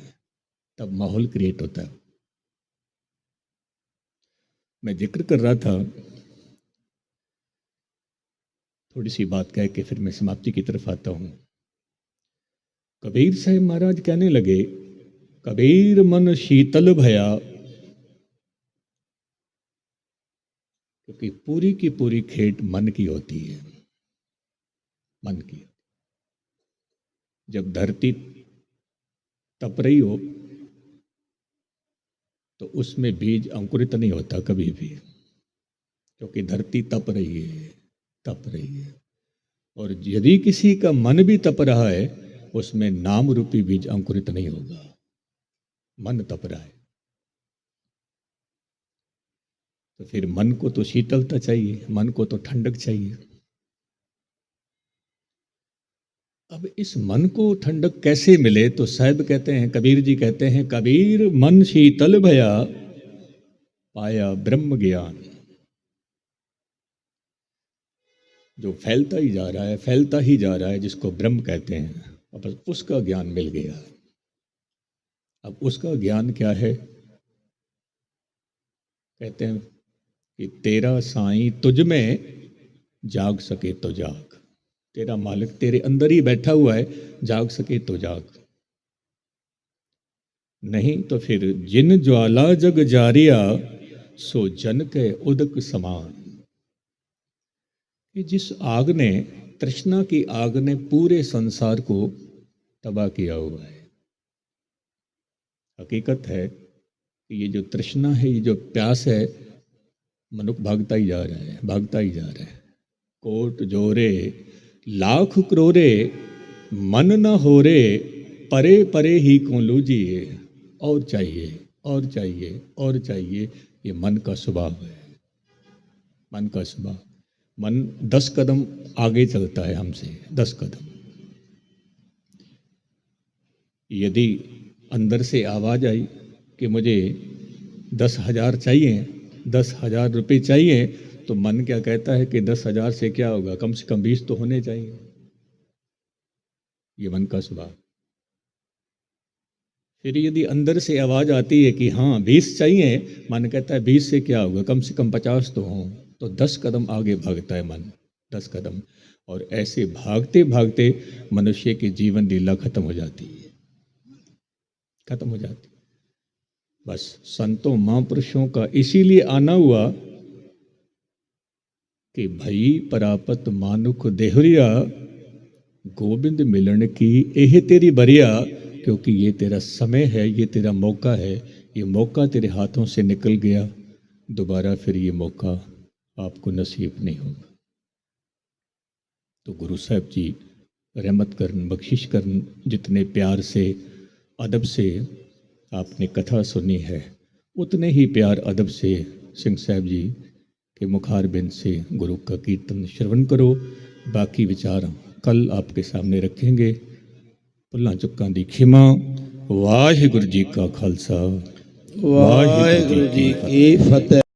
तब माहौल क्रिएट होता है। मैं जिक्र कर रहा था, थोड़ी सी बात कह के फिर मैं समाप्ति की तरफ आता हूं। कबीर साहब महाराज कहने लगे, कबीर मन शीतल भया, क्योंकि पूरी की पूरी खेट मन की होती है, मन की। जब धरती तप रही हो तो उसमें बीज अंकुरित नहीं होता कभी भी, क्योंकि धरती तप रही है, तप रही है। और यदि किसी का मन भी तप रहा है उसमें नाम रूपी बीज अंकुरित नहीं होगा, मन तप रहा है। तो फिर मन को तो शीतलता चाहिए, मन को तो ठंडक चाहिए। अब इस मन को ठंडक कैसे मिले? तो साहब कहते हैं, कबीर जी कहते हैं, कबीर मन शीतल भया, पाया ब्रह्म ज्ञान। जो फैलता ही जा रहा है, फैलता ही जा रहा है, जिसको ब्रह्म कहते हैं, अब उसका ज्ञान मिल गया। अब उसका ज्ञान क्या है? कहते हैं कि तेरा साईं तुझ में जाग सके तो जाग, तेरा मालिक तेरे अंदर ही बैठा हुआ है, जाग सके तो जाग, नहीं तो फिर जिन ज्वाला जग जारिया, सो जन के उदक समान। कि जिस आग ने, तृष्णा की आग ने पूरे संसार को तबाह किया हुआ है। हकीकत है कि ये जो तृष्णा है, ये जो प्यास है, मनुष्य भागता ही जा रहा है, भागता ही जा रहा है। कोट जोरे लाख क्रोरे, मन न हो रे, परे परे ही को लूजिए, और चाहिए और चाहिए और चाहिए। ये मन का स्वभाव है, मन का स्वभाव। मन 10 कदम आगे चलता है हमसे, 10 कदम। यदि अंदर से आवाज आई कि मुझे 10,000 चाहिए, 10,000 रुपये चाहिए, तो मन क्या कहता है कि 10,000 से क्या होगा, कम से कम 20 तो होने चाहिए। ये मन का स्वभाव। फिर यदि अंदर से आवाज़ आती है कि हाँ 20 चाहिए, मन कहता है 20 से क्या होगा, कम से कम 50 तो हों, तो 10 कदम आगे भागता है मन, 10 कदम। और ऐसे भागते भागते मनुष्य की जीवन लीला खत्म हो जाती है, खत्म हो जाती है। बस संतों महापुरुषों का इसीलिए आना हुआ कि भई परापत मानुख देहरिया, गोविंद मिलन की एह तेरी बरिया, क्योंकि ये तेरा समय है, ये तेरा मौका है, ये मौका तेरे हाथों से निकल गया, दोबारा फिर ये मौका आपको नसीब नहीं होगा। तो गुरु साहब जी रहमत करन, बख्शिश करन, जितने प्यार से अदब से आपने कथा सुनी है, उतने ही प्यार अदब से सिंह साहब जी के मुखारबिंद से गुरु का कीर्तन श्रवण करो। बाकी विचार कल आपके सामने रखेंगे। भुल्लां चुक्कां दी खिमा। वाहिगुरु जी का खालसा, वाहिगुरु जी की फतेह।